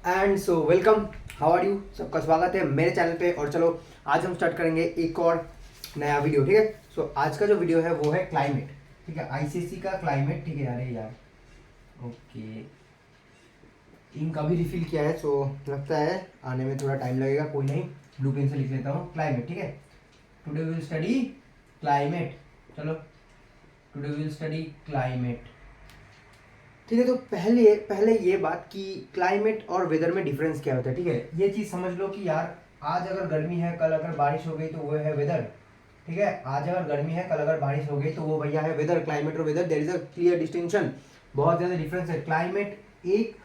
And so welcome, how are you. सबका स्वागत है मेरे चैनल पे। और चलो आज हम स्टार्ट करेंगे एक और नया वीडियो। ठीक है, सो आज का जो वीडियो है वो है क्लाइमेट। ठीक है, आईसीसी का क्लाइमेट। ठीक है, अरे यार, ओके, इंक अभी रिफिल किया है, सो लगता है आने में थोड़ा टाइम लगेगा। कोई नहीं, ब्लू पेन से लिख लेता हूँ क्लाइमेट। ठीक है, टुडे विल स्टडी क्लाइमेट। चलो, टुडे विल स्टडी क्लाइमेट। ठीक है, तो पहले पहले ये बात कि क्लाइमेट और वेदर में डिफरेंस क्या होता है। ठीक है, ये चीज़ समझ लो कि यार आज अगर गर्मी है, कल अगर बारिश हो गई तो वो है वेदर। ठीक है, आज अगर गर्मी है, कल अगर बारिश हो गई तो वो भैया है वेदर। क्लाइमेट और weather there is a clear distinction, बहुत ज़्यादा डिफरेंस है। क्लाइमेट एक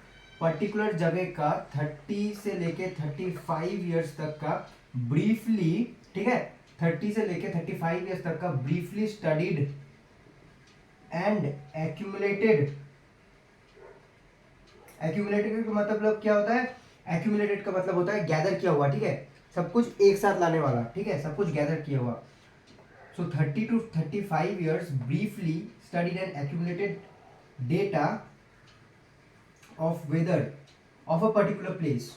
पर्टिकुलर जगह का 30 से लेके 35 ईयर्स तक का ब्रीफली, ठीक है, 30 से लेके 35 ईयर्स तक का briefly studied and accumulated. Accumulated का मतलब क्या होता है? एक्यूमुलेटेड का मतलब होता है गैदर किया हुआ। ठीक है, सब कुछ एक साथ लाने वाला। ठीक है, सब कुछ गैदर किया हुआ। So 30 to 35 years briefly studied and accumulated data of weather of a particular place.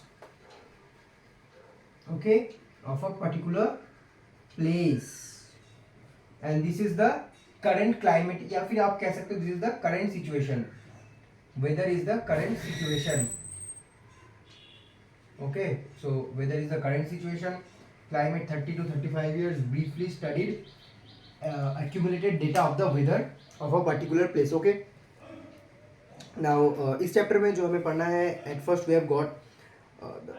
Okay, of a particular place, and this is the current climate, या फिर आप कह सकते हो this is the current situation. Weather is the current situation. Okay, so weather is the current situation. Climate 30 to 35 years briefly studied accumulated data of the weather of a particular place. Okay, now इस chapter में जो हमें पढ़ना है, at first we have got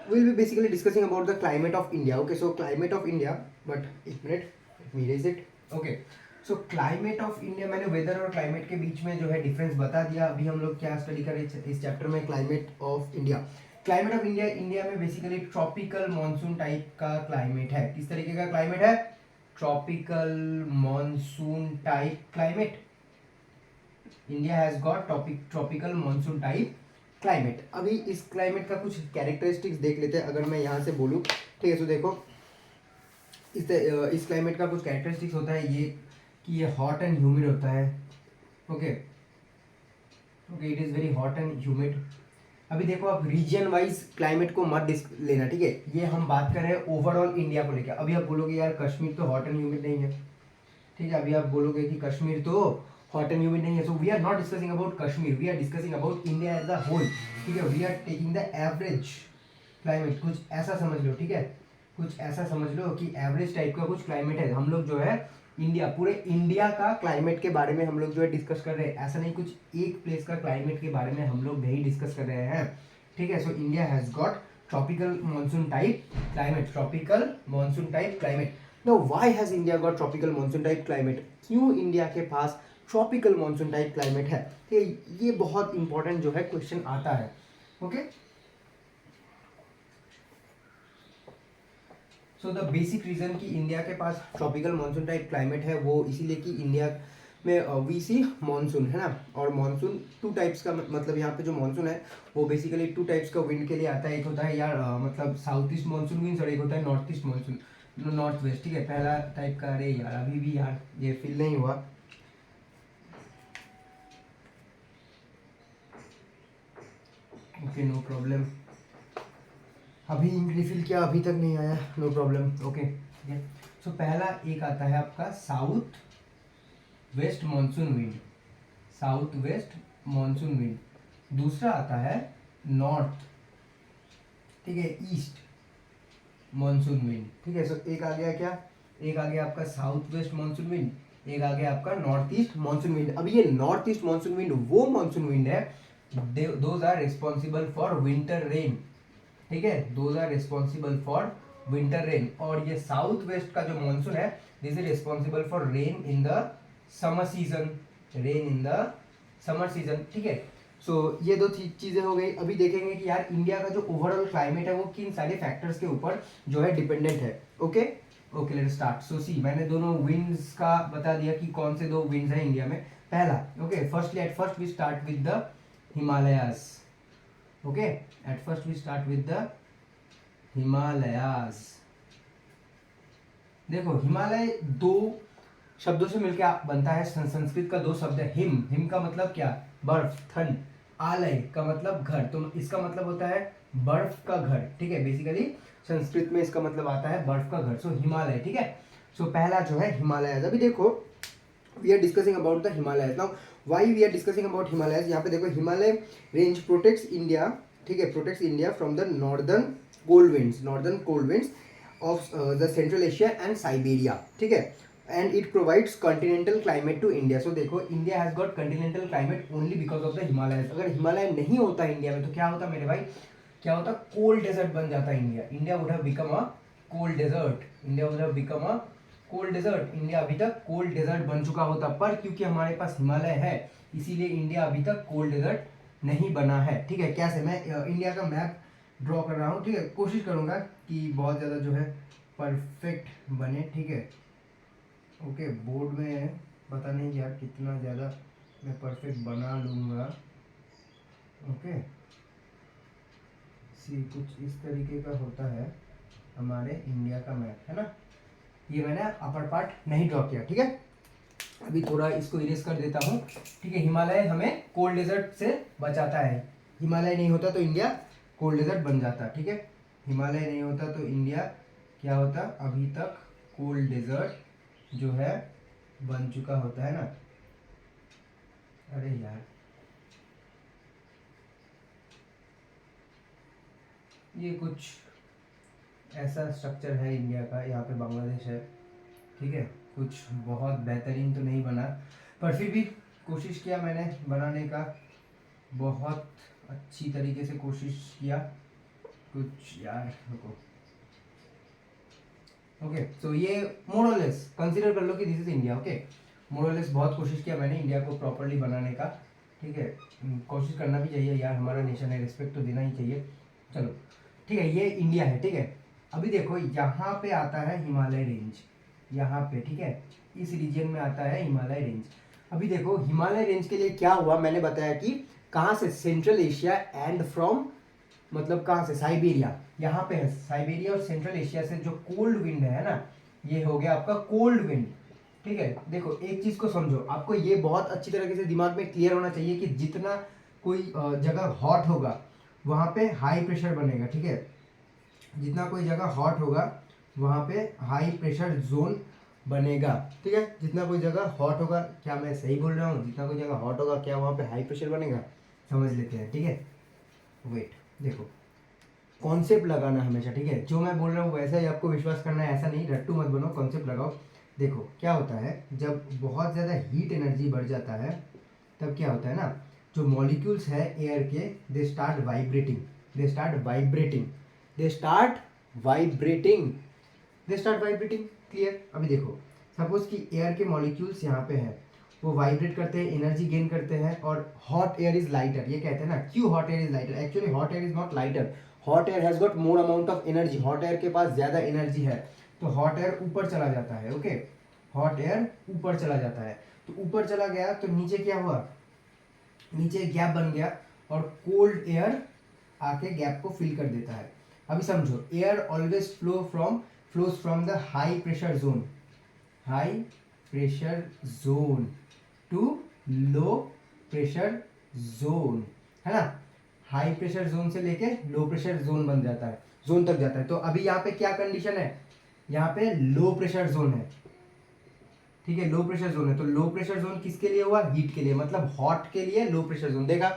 we'll be basically discussing about the climate of India. Okay, so climate of India, but एक minute, let me erase it. Okay, so climate of India, मैंने weather और climate के बीच में जो है difference बता दिया। अभी हम लोग क्या स्टडी करें इस चैप्टर में? Climate of India. Climate of India, India में बेसिकली ट्रॉपिकल मॉनसून टाइप का क्लाइमेट है। किस तरीके का क्लाइमेट है? Tropical monsoon type climate. India has got tropical monsoon type climate. अभी इस क्लाइमेट का कुछ कैरेक्टरिस्टिक्स देख लेते हैं। अगर मैं यहाँ से बोलूँ, ठीक है, तो देखो इस क्लाइमेट का कुछ कैरेक्टरिस्टिक्स होता है ये कि ये हॉट एंड ह्यूमिड होता है। Okay okay, it is very hot and humid. अभी देखो, आप रीजन वाइज क्लाइमेट को मत लेना। ठीक है, ये हम बात कर रहे हैं ओवरऑल इंडिया को लेकर। अभी आप बोलोगे यार कश्मीर तो हॉट एंड ह्यूमिड नहीं है। ठीक है, अभी आप बोलोगे कि कश्मीर तो हॉट एंड ह्यूमिड नहीं है। So we are not discussing about Kashmir, we are discussing about India as a whole. ठीक है, we are taking the average climate, कुछ ऐसा समझ लो। ठीक है, कुछ ऐसा समझ लो कि एवरेज टाइप का कुछ क्लाइमेट है। हम लोग जो है इंडिया, पूरे इंडिया का क्लाइमेट के बारे में हम लोग जो है डिस्कस कर रहे हैं। ऐसा नहीं कुछ एक प्लेस का क्लाइमेट के बारे में हम लोग नहीं डिस्कस कर रहे हैं। ठीक है, so India has got tropical monsoon type climate. Tropical monsoon type climate. Now why has India got tropical monsoon type climate? क्यों इंडिया के पास ट्रॉपिकल मॉनसून टाइप क्लाइमेट है? ठीक है, ये बहुत इंपॉर्टेंट जो है क्वेश्चन आता है। Okay, so the basic reason कि इंडिया के पास ट्रॉपिकल मॉनसून टाइप क्लाइमेट है वो इसीलिए कि इंडिया में वी सी मानसून है ना। और मानसून टू टाइप्स का, मतलब यहाँ पे जो मानसून है वो बेसिकली टू टाइप्स का विंड के लिए आता है। एक होता है यार मतलब साउथ ईस्ट मानसून विंड्स, और एक होता है north east monsoon, north west. ठीक है, पहला टाइप का, अरे यार अभी भी यार ये फिल नहीं हुआ। ओके, नो प्रॉब्लम, अभी इंक रिफिल किया, अभी तक नहीं आया, नो प्रॉब्लम। ओके, ठीक है, सो पहला एक आता है आपका south west monsoon wind, south west monsoon wind. दूसरा आता है नॉर्थ, ठीक है, ईस्ट मानसून विंड। ठीक है, सो एक आ गया क्या? एक आ गया आपका साउथ वेस्ट मानसून विंड, एक आ गया आपका नॉर्थ ईस्ट मानसून विंड। अब ये नॉर्थ ईस्ट मानसून विंड वो मानसून विंड है, those are responsible for winter rain. ठीक है, those are responsible for winter rain. और ये साउथ वेस्ट का जो मानसून है, this is responsible for rain in the summer season, rain in the summer season. ठीक है, सो ये दो चीजें हो गई। अभी देखेंगे कि यार इंडिया का जो ओवरऑल क्लाइमेट है वो किन सारे फैक्टर्स के ऊपर जो है डिपेंडेंट है। Okay okay, let start. So see, मैंने दोनों विंड्स का बता दिया कि कौन से दो विंड्स हैं इंडिया में। पहला, okay, firstly at first we start with the Himalayas. Okay, at first we start with the Himalayas. देखो, हिमालय दो शब्दों से मिलकर बनता है। संस्कृत का दो शब्द है, हिम, हिम का मतलब क्या? बर्फ, ठंड। आलय का मतलब घर, तो इसका मतलब होता है बर्फ का घर, ठीक है। बेसिकली संस्कृत में इसका मतलब आता है बर्फ का घर। सो हिमालय, ठीक है। सो पहला जो है हिमालय। अभी देखो we are discussing about the Himalayas. Now why we are discussing about Himalayas, यहाँ पे देखो हिमालय रेंज प्रोटेक्ट्स इंडिया, ठीक है, protects India from the northern cold winds of the central Asia and Siberia, ठीक है। And it provides continental climate to India. So देखो India has got continental climate only because of the Himalayas. अगर हिमालय नहीं होता India में तो क्या होता मेरे भाई, क्या होता, कोल्ड डेजर्ट बन जाता India. India would have become a cold desert, India would have become a cold desert. India अभी तक कोल्ड डेजर्ट बन चुका होता, पर क्योंकि हमारे पास हिमालय है इसीलिए इंडिया अभी तक कोल्ड डेजर्ट नहीं बना है, ठीक है। कैसे, मैं इंडिया का मैप ड्रॉ कर रहा हूँ, ठीक है। कोशिश करूँगा कि बहुत ज़्यादा जो है परफेक्ट बने, ठीक है। ओके, बोर्ड में पता नहीं यार कितना ज़्यादा मैं परफेक्ट बना लूँगा। ओके, सी कुछ इस तरीके का होता है हमारे इंडिया का मैप, है ना। ये मैंने अपर पार्ट नहीं ड्रॉ किया, ठीक है। अभी थोड़ा इसको इरेज कर देता हूँ, ठीक है। हिमालय हमें कोल्ड डेजर्ट से बचाता है। हिमालय नहीं होता तो इंडिया कोल्ड डेजर्ट बन जाता, ठीक है। हिमालय नहीं होता तो इंडिया क्या होता, अभी तक कोल्ड डेजर्ट जो है बन चुका होता, है ना। अरे यार, ये कुछ ऐसा स्ट्रक्चर है इंडिया का, यहाँ पे बांग्लादेश है, ठीक है। कुछ बहुत बेहतरीन तो नहीं बना, पर फिर भी कोशिश किया मैंने बनाने का, बहुत अच्छी तरीके से कोशिश किया। कुछ यार रुको, ओके। तो ये मोरलेस कंसीडर कर लो कि दिस इज इंडिया, ओके। मोरलेस बहुत कोशिश किया मैंने इंडिया को प्रॉपरली बनाने का, ठीक है। कोशिश करना भी चाहिए यार, हमारा नेशन है, रिस्पेक्ट तो देना ही चाहिए। चलो ठीक है, ये इंडिया है, ठीक है। अभी देखो यहाँ पे आता है हिमालय रेंज, यहाँ पे, ठीक है। इस रीजन में आता है हिमालय रेंज। अभी देखो हिमालय रेंज के लिए क्या हुआ, मैंने बताया कि कहाँ से, सेंट्रल एशिया एंड फ्रॉम, मतलब कहाँ से, साइबेरिया। यहाँ पे है साइबेरिया और सेंट्रल एशिया से जो कोल्ड विंड है ना, ये हो गया आपका कोल्ड विंड, ठीक है। देखो एक चीज को समझो, आपको ये बहुत अच्छी तरीके से दिमाग में क्लियर होना चाहिए कि जितना कोई जगह हॉट होगा वहाँ पे हाई प्रेशर बनेगा, ठीक है। जितना कोई जगह हॉट होगा वहाँ पे हाई प्रेशर जोन बनेगा, ठीक है। जितना कोई जगह हॉट होगा, क्या मैं सही बोल रहा हूँ, जितना कोई जगह हॉट होगा क्या वहाँ पे हाई प्रेशर बनेगा, समझ लेते हैं, ठीक है। वेट, देखो कॉन्सेप्ट लगाना हमेशा, ठीक है। जो मैं बोल रहा हूँ वैसा ही आपको विश्वास करना है, ऐसा नहीं, रट्टू मत बनो, कॉन्सेप्ट लगाओ। देखो क्या होता है, जब बहुत ज़्यादा हीट एनर्जी बढ़ जाता है तब क्या होता है ना, जो मॉलिक्यूल्स है एयर के, they start vibrating, they start vibrating, they start vibrating, they start vibrating, clear. अभी देखो सपोज कि एयर के मॉलिक्यूल्स यहाँ पे है, वो वाइब्रेट करते हैं, एनर्जी गेन करते हैं, और हॉट एयर इज लाइटर, ये कहते हैं ना, क्यों hot air is lighter, actually hot air is not lighter, hot air has got more amount of energy, hot air के पास ज्यादा एनर्जी है, तो हॉट एयर ऊपर चला जाता है, ओके। हॉट एयर ऊपर चला जाता है, तो ऊपर चला गया तो नीचे क्या हुआ, नीचे गैप बन गया और कोल्ड एयर आके गैप को फिल कर देता है। अभी समझो, air always flows from the high pressure zone, high pressure zone to low pressure zone, है ना। हाई प्रेशर जोन से लेके लो प्रेशर जोन बन जाता है, जोन तक जाता है। तो अभी यहाँ पे क्या कंडीशन है, यहाँ पे लो प्रेशर जोन है, ठीक है। लो प्रेशर जोन है, तो लो प्रेशर जोन किसके लिए हुआ, हीट के लिए, मतलब हॉट के लिए लो प्रेशर जोन। देखा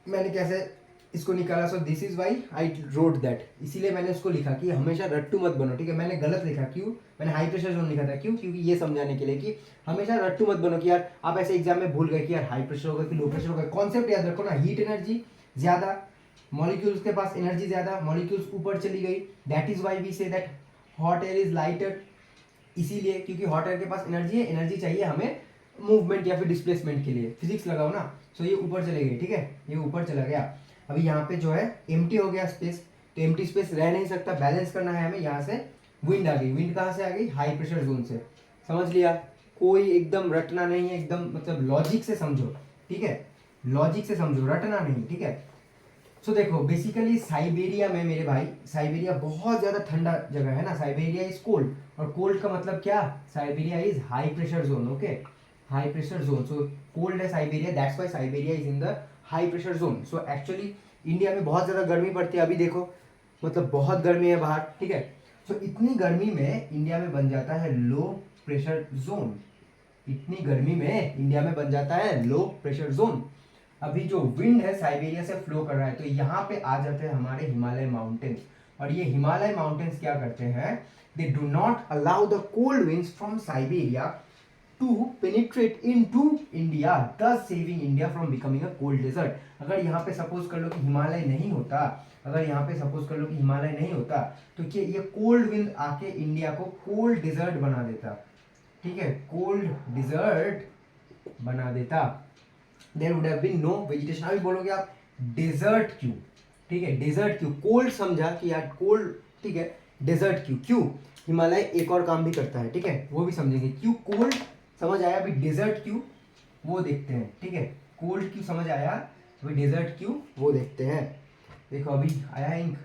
मैंने कैसे इसको निकाला, so this is why I wrote that, इसीलिए मैंने उसको लिखा कि हमेशा रट्टू मत बनो, ठीक है। मैंने गलत लिखा, क्यों, मैंने हाई प्रेशर जोन लिखा था, क्यों, क्योंकि ये समझाने के लिए कि हमेशा रट्टू मत बनो कि यार आप ऐसे एग्जाम में भूल गए कि यार हाई प्रेशर होगा कि लो प्रेशर होगा। कॉन्सेप्ट याद रखो ना, हीट एनर्जी ज्यादा, मॉलिक्यूल्स के पास एनर्जी ज्यादा, मॉलिक्यूल्स ऊपर चली गई, that is why we say that hot air is lighter, इसीलिए क्योंकि हॉट एयर के पास एनर्जी है, एनर्जी चाहिए हमें मूवमेंट या फिर डिस्प्लेसमेंट के लिए, फिजिक्स लगाओ ना। सो ये ऊपर चले गए, ठीक है, ये ऊपर चला गया। अभी यहाँ पे जो है एम्प्टी हो गया स्पेस, तो एम्प्टी स्पेस रह नहीं सकता, बैलेंस करना है हमें। यहाँ से विंड आ गई, विंड कहाँ से आ गई, हाई प्रेशर जोन से, समझ लिया। कोई एकदम रटना नहीं है, एकदम मतलब लॉजिक से समझो, ठीक है, लॉजिक से समझो, रटना नहीं, ठीक है। सो देखो बेसिकली साइबेरिया में मेरे भाई, साइबेरिया बहुत ज़्यादा ठंडा जगह है ना, साइबेरिया इज कोल्ड, और कोल्ड का मतलब क्या, Siberia is high pressure zone, okay. High pressure zone. So cold है Siberia, that's why Siberia is in the high pressure zone. So actually India में बहुत ज़्यादा गर्मी पड़ती है. अभी देखो मतलब बहुत गर्मी है बाहर, ठीक है. सो इतनी गर्मी में इंडिया में बन जाता है लो प्रेशर जोन. इतनी गर्मी में इंडिया में बन जाता है लो प्रेशर जोन. अभी जो विंड है साइबेरिया से फ्लो कर रहा है, तो यहाँ पे आ जाते हैं हमारे हिमालय माउंटेन्स. और ये हिमालय माउंटेन्स क्या करते हैं, they do not allow the cold winds from Siberia to penetrate into India, thus saving India from becoming a cold desert. अगर यहाँ पे सपोज कर लो कि हिमालय नहीं होता, अगर यहाँ पे सपोज कर लो कि हिमालय नहीं होता, तो क्या ये कोल्ड विंड आके इंडिया को कोल्ड डेजर्ट बना देता. ठीक है, कोल्ड डिजर्ट बना देता. There would have been no vegetation. अभी बोलोगे आप डेजर्ट क्यों, ठीक है, डेजर्ट क्यों, कोल्ड समझा कि यार कोल्ड, ठीक है, डेजर्ट क्यों, क्यों हिमालय एक और काम भी करता है, ठीक है, वो भी समझेंगे. क्यों कोल्ड समझ आया, अभी डेजर्ट क्यों वो देखते हैं. ठीक है, कोल्ड क्यों समझ आया, अभी डेजर्ट क्यों वो देखते हैं. देखो अभी आया है इंक,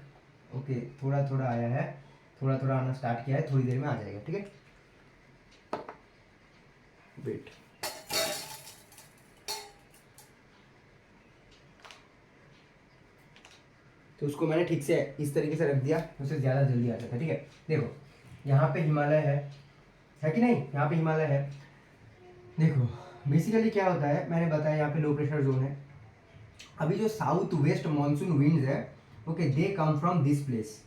ओके, थोड़ा थोड़ा आया है, थोड़ा थोड़ा आना स्टार्ट किया है, थोड़ी देर में आ जाएगा. ठीक है, वेट. तो उसको मैंने ठीक से इस तरीके से रख दिया, उससे ज़्यादा जल्दी आ जाता है. ठीक है, देखो यहाँ पे हिमालय है कि नहीं, यहाँ पे हिमालय है. देखो बेसिकली क्या होता है, मैंने बताया यहाँ पे लो प्रेशर जोन है. अभी जो साउथ वेस्ट मानसून विंड्स है, okay, they come from this place.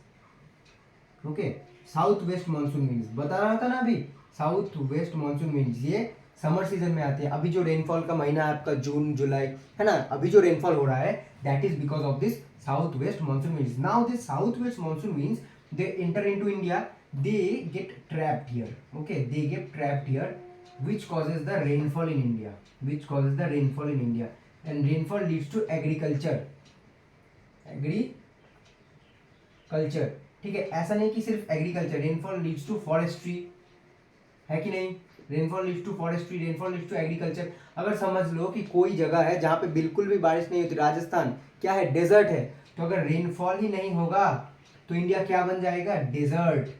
Okay, south west monsoon winds बता रहा था ना अभी, साउथ वेस्ट मानसून विंड्स ये समर सीजन में आते हैं. अभी जो रेनफॉल का महीना है आपका जून जुलाई है ना, अभी जो रेनफॉल हो रहा है that is because of this south west monsoon winds. Now this south west monsoon winds they enter into India, they get trapped here. Okay, they get trapped here which causes the rainfall in India, which causes the rainfall in India, and rainfall leads to agriculture. ठीक है, ऐसा नहीं कि सिर्फ agriculture, rainfall leads to forestry, है कि नहीं, rainfall leads to forestry, rainfall leads to agriculture. अगर समझ लो कि कोई जगह है जहाँ पे बिल्कुल भी बारिश नहीं होती, राजस्थान क्या है, डेजर्ट है, तो अगर रेनफॉल ही नहीं होगा तो इंडिया क्या बन जाएगा, डेजर्ट.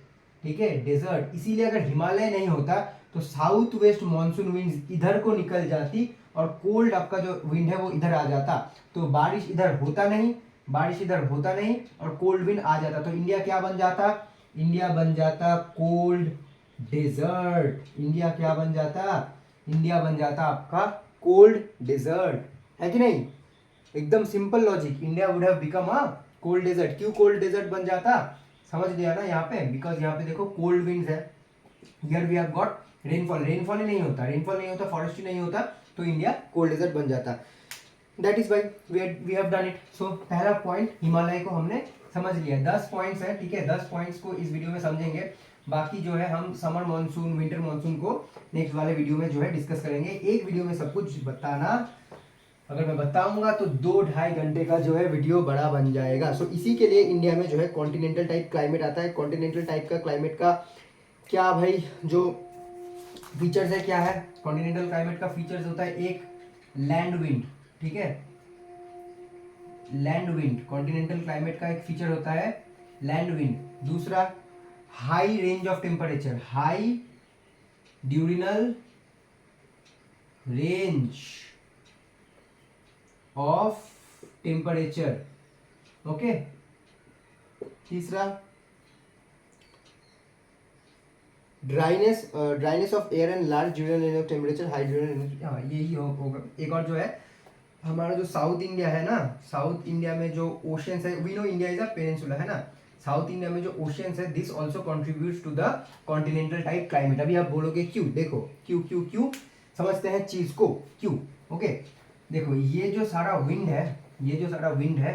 ठीक है, डेजर्ट. इसीलिए अगर हिमालय नहीं होता तो साउथ वेस्ट मानसून विंड इधर को निकल जाती और कोल्ड आपका जो विंड है वो इधर आ जाता, तो बारिश इधर होता नहीं, बारिश इधर होता नहीं और कोल्ड विंड आ जाता, तो इंडिया क्या बन जाता, इंडिया बन जाता कोल्ड डेजर्ट. इंडिया क्या बन जाता, इंडिया बन जाता आपका कोल्ड डेजर्ट, है कि नहीं. एकदम simple logic, India would have become a cold desert. क्यों कोल्ड डेजर्ट बन जाता, समझ लिया ना यहाँ पे, बिकॉज यहाँ पे देखो कोल्ड विंड्स है, here we have got rainfall, rainfall ही नहीं होता, रेनफॉल नहीं होता, फॉरेस्ट ही नहीं होता, तो इंडिया कोल्ड डेजर्ट बन जाता. That is why we have done it. So पहला पॉइंट हिमालय को हमने समझ लिया. 10 पॉइंट्स है, ठीक है, 10 पॉइंट्स को इस वीडियो में समझेंगे. बाकी जो है हम समर मानसून विंटर मानसून को नेक्स्ट वाले वीडियो में जो है डिस्कस करेंगे. एक वीडियो में सब कुछ बताना, अगर मैं बताऊंगा तो 2-2.5 घंटे का जो है वीडियो बड़ा बन जाएगा. सो इसी के लिए इंडिया में जो है कॉन्टिनेंटल टाइप क्लाइमेट आता है. कॉन्टिनेंटल टाइप का क्लाइमेट का क्या भाई जो फीचर्स है, क्या है कॉन्टिनेंटल क्लाइमेट का फीचर्स होता है, एक लैंड विंड, ठीक है, लैंड विंड, कॉन्टिनेंटल क्लाइमेट का एक फीचर होता है लैंड विंड. दूसरा high range of temperature, high diurnal range of temperature. Okay, तीसरा dryness of air and large diurnal range of temperature, high diurnal. हाँ यही होगा. एक और जो है हमारा जो साउथ इंडिया है ना, साउथ इंडिया में जो ओशियंस है, we know India is a peninsula, है ना, साउथ इंडिया में जो ओशियंस है this also contributes to the continental type climate. अभी आप बोलोगे क्यों, देखो क्यों क्यों क्यों समझते हैं चीज को, क्यों. ओके, देखो ये जो सारा विंड है, ये जो सारा विंड है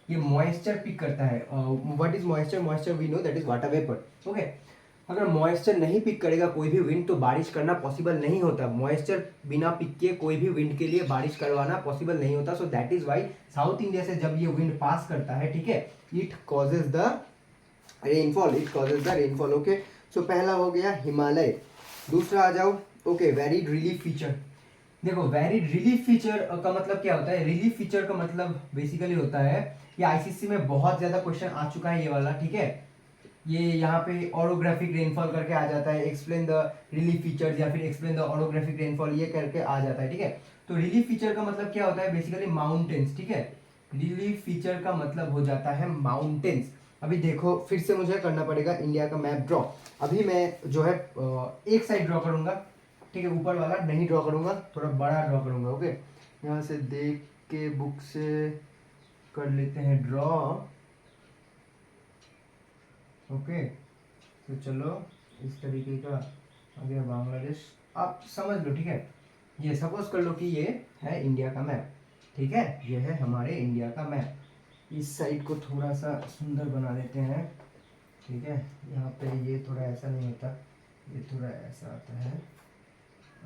ये मॉइस्चर पिक करता है. What is moisture, moisture we know that is water vapour. Okay, अगर मॉइस्चर नहीं पिक करेगा कोई भी विंड तो बारिश करना पॉसिबल नहीं होता. मॉइस्चर बिना पिक किए कोई भी विंड के लिए बारिश करवाना पॉसिबल नहीं होता. So that is why South India से जब ये विंड पास करता है, ठीक है, it causes the rainfall, it causes the rainfall. Okay, so पहला हो गया हिमालय. दूसरा आ जाओ, ओके, वेरिड रिलीफ फीचर. देखो वेरिड रिलीफ फीचर का मतलब क्या होता है, रिलीफ फीचर का मतलब बेसिकली होता है, ये आईसीएससी में बहुत ज्यादा क्वेश्चन आ चुका है ये वाला, ठीक है, ये यहाँ पे ऑरोग्राफिक रेनफॉल करके आ जाता है, एक्सप्लेन द रिलीफ फीचर्स या फिर एक्सप्लेन द ऑरोग्राफिक रेनफॉल, ये करके आ जाता है, ठीक है। तो रिलीफ फीचर का मतलब क्या होता है, बेसिकली माउंटेन्स, ठीक है। रिलीफ फीचर का मतलब हो जाता है माउंटेन्स। अभी देखो फिर से मुझे करना पड़ेगा इंडिया का मैप ड्रॉ। अभी मैं जो है एक साइड ड्रॉ करूंगा, ठीक है, ऊपर वाला नहीं ड्रॉ करूंगा, थोड़ा बड़ा ड्रॉ करूंगा, ओके। यहाँ से देख के बुक से कर लेते हैं ड्रॉ, ओके। तो चलो इस तरीके का आ गया बांग्लादेश, आप समझ लो, ठीक है। ये सपोज कर लो कि ये है इंडिया का मैप, ठीक है, ये है हमारे इंडिया का मैप। इस साइड को थोड़ा सा सुंदर बना देते हैं, ठीक है। यहाँ पे ये थोड़ा ऐसा नहीं होता, ये थोड़ा ऐसा आता है,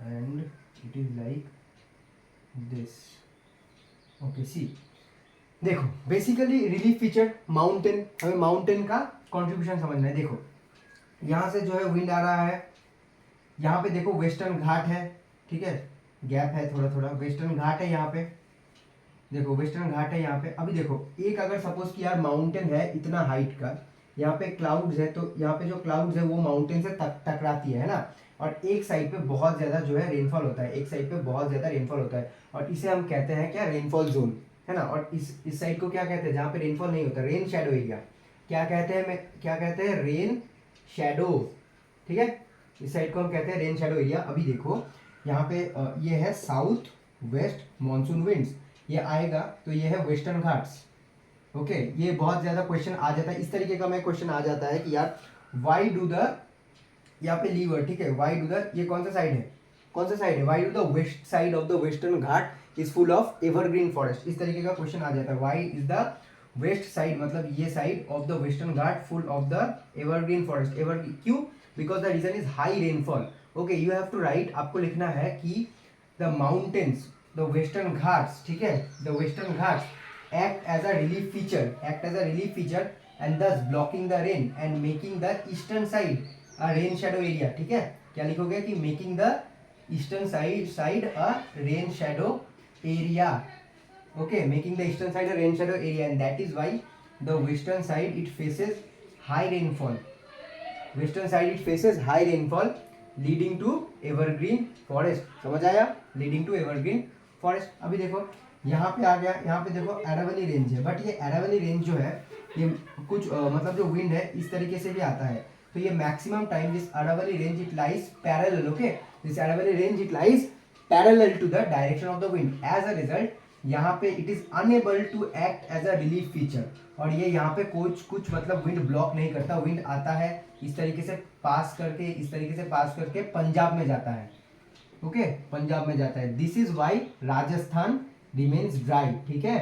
and it is like this, okay. See देखो बेसिकली रिलीफ फीचर माउंटेन, हमें माउंटेन का कॉन्ट्रीब्यूशन समझना है। देखो यहाँ से जो है विंड आ रहा है, यहाँ पे देखो वेस्टर्न घाट है, ठीक है, गैप है थोड़ा थोड़ा, वेस्टर्न घाट है यहाँ पे, देखो वेस्टर्न घाट है यहाँ पे। अभी देखो एक अगर सपोज कि यार माउंटेन है इतना हाइट का, यहाँ पे क्लाउड्स है, तो यहाँ पे जो क्लाउड्स है वो माउंटेन से टकराती है ना, और एक साइड पे बहुत ज्यादा जो है रेनफॉल होता है, एक साइड पे बहुत ज्यादा रेनफॉल होता है, और इसे हम कहते हैं क्या, रेनफॉल जोन, है ना। और इस साइड को क्या कहते हैं, जहाँ पे रेनफॉल नहीं होता, रेन शेडो एरिया, क्या कहते हैं, क्या कहते हैं, रेन शेडो, ठीक है। इस साइड को हम कहते हैं रेन शेडो एरिया। अभी देखो यहाँ पे ये है साउथ वेस्ट मॉनसून विंड्स, ये आएगा तो ये है वेस्टर्न घाट्स, ओके। ये बहुत ज्यादा क्वेश्चन आ जाता है, इस तरीके का मैं क्वेश्चन आ जाता है कि यार वाई डू द, यहाँ पे लीवर, ठीक है, वाई डू द, ये कौन सा साइड है, कौन सा साइड है, why do the west side of the western Ghat is full of evergreen forest, इस तरीके का क्वेश्चन आ जाता है। Why is the west side, मतलब ये side of the western Ghat full of the evergreen forest, evergreen क्यों, because the reason is high rainfall, okay. You have to write, आपको लिखना है कि the mountains, the western Ghats, ठीक है, the western Ghats act as a relief feature, act as a relief feature and thus blocking the rain and making the eastern side a rain shadow area, ठीक है। क्या लिखोगे कि making the eastern side a rain shadow area, okay, making the eastern side a rain shadow area, and that is why the western side it faces high rainfall, western side it faces high rainfall leading to evergreen forest, समझ आया, leading to evergreen forest। अभी देखो यहाँ पे आ गया, यहाँ पे देखो अरावली रेंज है, बट ये अरावली रेंज जो है ये कुछ मतलब जो विंड है इस तरीके से भी आता है, तो ये maximum time this Aravalli range it lies parallel, okay, this Aravalli range it lies parallel to the direction of the wind, as a result यहाँ पे it is unable to act as a relief feature, और ये यहाँ पे कुछ मतलब wind block नहीं करता, विंड आता है इस तरीके से पास करके, इस तरीके से पास करके पंजाब में जाता है, ओके, पंजाब में जाता है। This is why Rajasthan remains dry, ठीक है,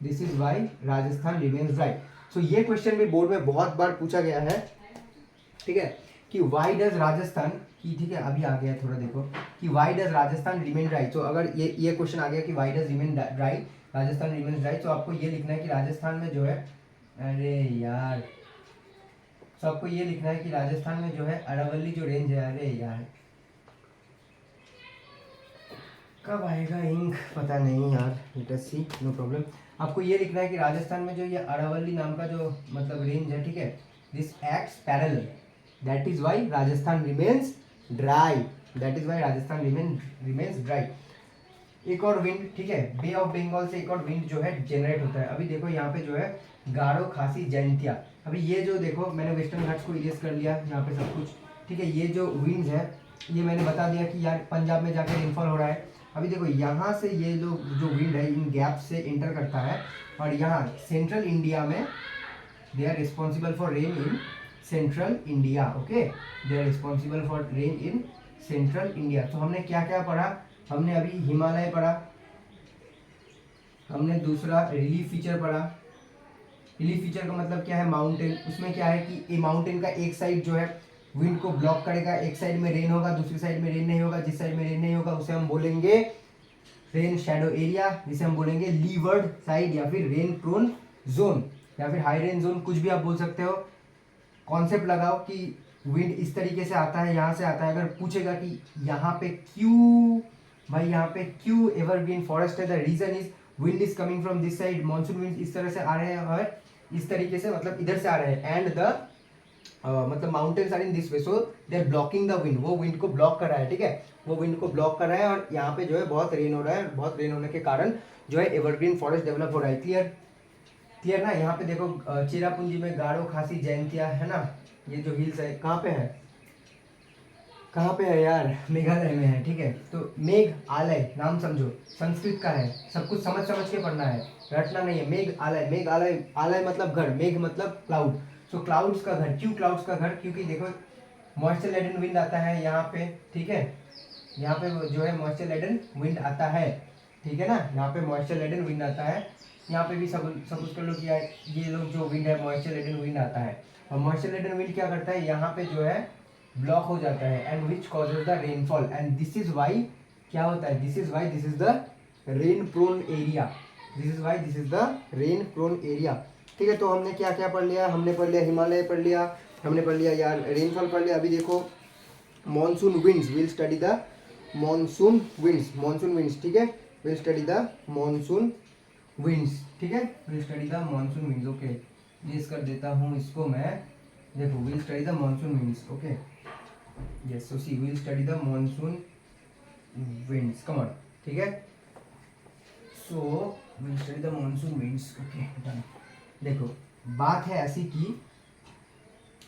this is why Rajasthan remains dry. So ये क्वेश्चन भी बोर्ड में बहुत बार पूछा गया है, ठीक है, कि वाई डज राजस्थान की, ठीक है, अभी आ गया थोड़ा देखो कि why does Rajasthan remain dry. तो अगर ये क्वेश्चन आ गया कि why does remain dry, Rajasthan remain dry, तो आपको ये लिखना है कि राजस्थान में जो है, अरे यार, तो आपको ये लिखना है कि राजस्थान में जो है अरावली जो रेंज है, अरे यार कब आएगा इंक पता नहीं यार, लेट अस सी, नो प्रॉब्लम। आपको ये लिखना है कि राजस्थान में जो ये अरावली नाम का जो मतलब रेंज है, ठीक है, this acts parallel, that is why Rajasthan remains dry, that is why Rajasthan remains dry. एक और विंड, ठीक है, बे ऑफ बंगाल से एक और विंड जो है जनरेट होता है। अभी देखो यहाँ पे जो है गारो खासी जयंतिया, अभी ये जो देखो मैंने वेस्टर्न घाट्स को इरेज कर लिया यहाँ पे सब कुछ, ठीक है। ये जो विंड्स है ये मैंने बता दिया कि यार पंजाब में जाकर रेनफॉल हो रहा है। अभी देखो यहाँ से ये लोग जो विंड है इन गैप से इंटर करता है, और यहाँ सेंट्रल इंडिया में they are responsible for rain in central India, okay, they are responsible for rain in central India. तो हमने क्या क्या पढ़ा, हमने अभी हिमालय पढ़ा, हमने दूसरा रिलीफ फीचर पढ़ा। रिलीफ फीचर का मतलब क्या है, माउंटेन, उसमें क्या है कि माउंटेन का एक साइड जो है विंड को ब्लॉक करेगा, एक साइड में रेन होगा, दूसरी साइड में रेन नहीं होगा, जिस साइड में रेन नहीं होगा उसे हम बोलेंगे रेन शैडो एरिया, जिसे हम बोलेंगे लीवर्ड साइड या फिर रेन प्रोन जोन या फिर हाई रेन जोन, कुछ भी आप बोल सकते हो। कॉन्सेप्ट लगाओ कि विंड इस तरीके से आता है, यहाँ से आता है, अगर पूछेगा कि यहाँ पे क्यों भाई, यहाँ पे क्यों एवरग्रीन फॉरेस्ट है, the reason is wind is coming from this side, monsoon wind इस तरह से आ रहे हैं और इस तरीके से मतलब इधर से आ रहे हैं, एंड द मतलब mountains are in this way, so they are blocking the wind, वो विंड को ब्लॉक कर रहा है, ठीक है, वो विंड को ब्लॉक कर रहा है, और यहाँ पे जो है बहुत रेन हो रहा है, बहुत रेन होने के कारण जो है एवरग्रीन फॉरेस्ट डेवलप हो रहा है। क्लियर, क्लियर ना। यहाँ पे देखो चेरापूंजी में गारो खासी जयंतिया है ना, ये जो हिल्स है कहाँ पे है, कहाँ पे है यार, मेघालय में है, ठीक है। तो मेघ आलय नाम समझो, संस्कृत का है, सब कुछ समझ समझ के पढ़ना है, रटना नहीं है। मेघ आलय, मेघ आलय, आलय मतलब घर, मेघ मतलब क्लाउड, सो क्लाउड्स का घर। क्यों क्लाउड्स का घर, क्योंकि देखो मॉइस्चर लेडन विंड आता है यहाँ पे, ठीक है, यहाँ पे जो है मॉइस्चर लेडन विंड आता है, ठीक है ना, यहाँ पे मॉइस्चर लेडन विंड आता है। यहाँ पे भी सपोज कर लो कि ये लोग जो विंड है मॉइस्चर लेडन विंड आता है, और मॉइस्चर लेडन विंड क्या करता है, यहाँ पे जो है ब्लॉक हो जाता है, and which causes the rainfall, and this is why क्या होता है, this is why this is the rain prone area, this is why this is the rain prone area. ठीक है, तो हमने क्या क्या पढ़ लिया, हमने पढ़ लिया हिमालय पढ़ लिया, हमने पढ़ लिया यार रेनफॉल पढ़ लिया। अभी देखो monsoon winds, we'll study the monsoon winds, ठीक है, we'll study the monsoon winds, ठीक है, we'll study the monsoon winds. Okay, place कर देता हूँ इसको मैं, देखो we'll study the monsoon winds, okay, yes, so see we'll study the monsoon winds, come on, ठीक है, so we'll study the monsoon winds, okay done. देखो बात है ऐसी कि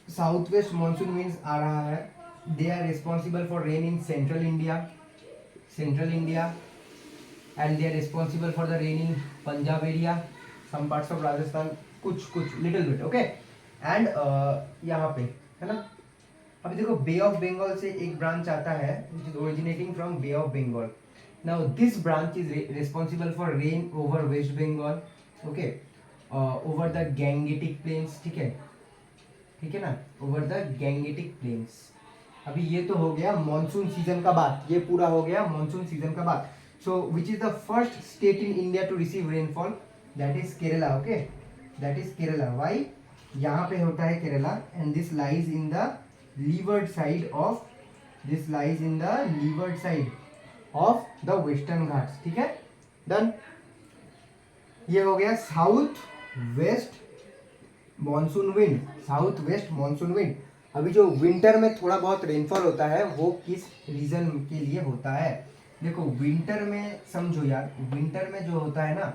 साउथ वेस्ट मॉनसून विंड्स आ रहा है, they are responsible for rain in central India, and they are responsible for the rain in Punjab area, some parts of Rajasthan, कुछ little bit, okay, and यहाँ पे है ना। अभी देखो बे ऑफ बंगाल से एक ब्रांच आता है which is originating from bay of Bengal, now this branch is responsible for rain over West Bengal, okay, over the Gangetic plains, ठीक है ना, ओवर द गैंगेटिक प्लेन्स। अभी ये तो हो गया मॉनसून सीजन का बात, ये पूरा हो गया मॉनसून सीजन का बात। So which is the first state in India to receive rainfall, that is Kerala, okay, that is Kerala. Why, यहाँ पे होता है Kerala, and this lies in the leeward side of, this lies in the leeward side of the western Ghats, ठीक है, done. ये हो गया south west monsoon wind, south west monsoon wind. अभी जो विंटर में थोड़ा बहुत रेनफॉल होता है वो किस रीजन के लिए होता है, देखो विंटर में समझो यार, विंटर में जो होता है ना,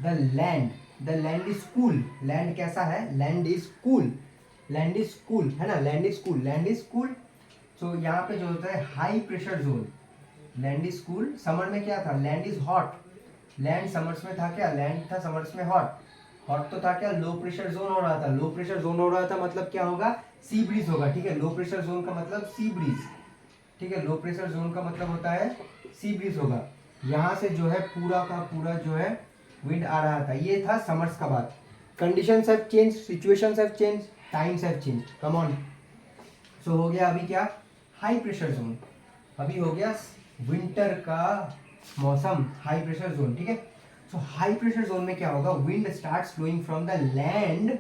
the land is cool, land कैसा है, लैंड इज कूल है ना, लैंड इज कूल। सो यहाँ पे जो होता है high pressure zone, land is cool. Summer में क्या था, land is hot, land summers में था क्या, लैंड था समर्स में हॉट तो था क्या, लो प्रेशर जोन हो रहा था, लो प्रेशर जोन हो रहा था मतलब क्या होगा, सी ब्रीज होगा, ठीक है, लो प्रेशर जोन का मतलब सी ब्रीज, ठीक है, लो प्रेशर जोन का मतलब होता है सी ब्रीज होगा। यहाँ से जो है पूरा का पूरा जो है विंड आ रहा था, ये था समर्स का बात। Conditions have change, situations have change, times have change, come on. So हो गया अभी क्या, हाई प्रेशर जोन, अभी हो गया विंटर का मौसम, हाई प्रेशर जोन, ठीक है। सो हाई प्रेशर जोन में क्या होगा, wind starts flowing from the land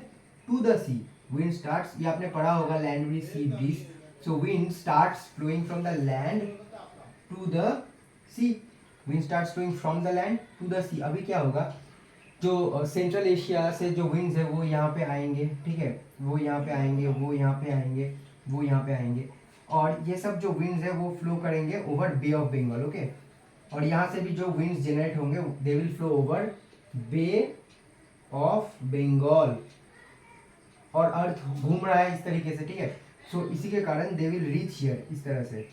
to the sea, wind starts, ये आपने पढ़ा होगा land breeze sea breeze, so wind starts flowing from the land to the sea, wind starts flowing from the land to the sea. अभी क्या होगा, जो central Asia से जो विंड्स है वो यहाँ पे आएंगे, ठीक है, वो यहाँ पे आएंगे, वो यहाँ पे आएंगे, वो यहाँ पे आएंगे, और ये सब जो विंड्स है वो फ्लो करेंगे over Bay of Bengal, okay, और यहाँ से भी जो विंड्स जनरेट होंगे they will flow over Bay of Bengal, और अर्थ घूम रहा है इस तरीके से, ठीक है। सो इसी के कारण दे विल रीच हियर, इस तरह से,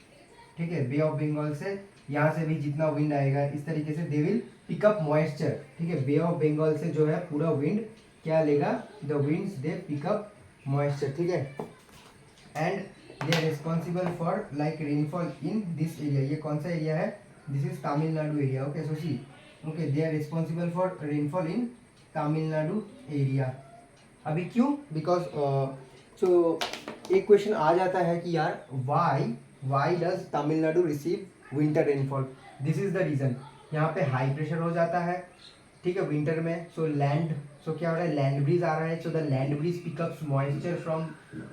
ठीक है, बे ऑफ बंगाल से यहाँ से भी जितना विंड आएगा इस तरीके से they will pick up moisture, ठीक है, बे ऑफ बंगाल से जो है पूरा विंड क्या लेगा, the winds they pick up moisture, ठीक है, and they are responsible for like rainfall in this area. ये कौन सा एरिया है, this is Tamil Nadu area, okay, so see, okay, they are responsible for rainfall in Tamil Nadu area. अभी क्यों, because so एक question आ जाता है कि यार why does Tamil Nadu receive winter rainfall, this is the reason, यहाँ पे हाई प्रेशर हो जाता है, ठीक है, विंटर में, सो क्या हो रहा है, लैंड ब्रीज आ रहा है, so the land breeze pickups moisture from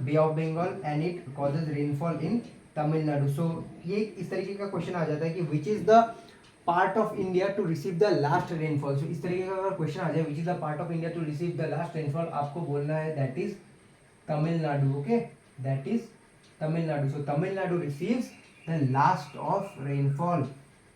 bay of Bengal and it causes rainfall in Tamil Nadu. So ये इस तरीके का क्वेश्चन आ जाता है कि which is the part of India to receive the last rainfall. So इस तरीके का अगर क्वेश्चन आ जाए which is the part of India to receive the last rainfall, आपको बोलना है that is Tamil Nadu, okay, that is Tamil Nadu. So Tamil Nadu receives the last of rainfall.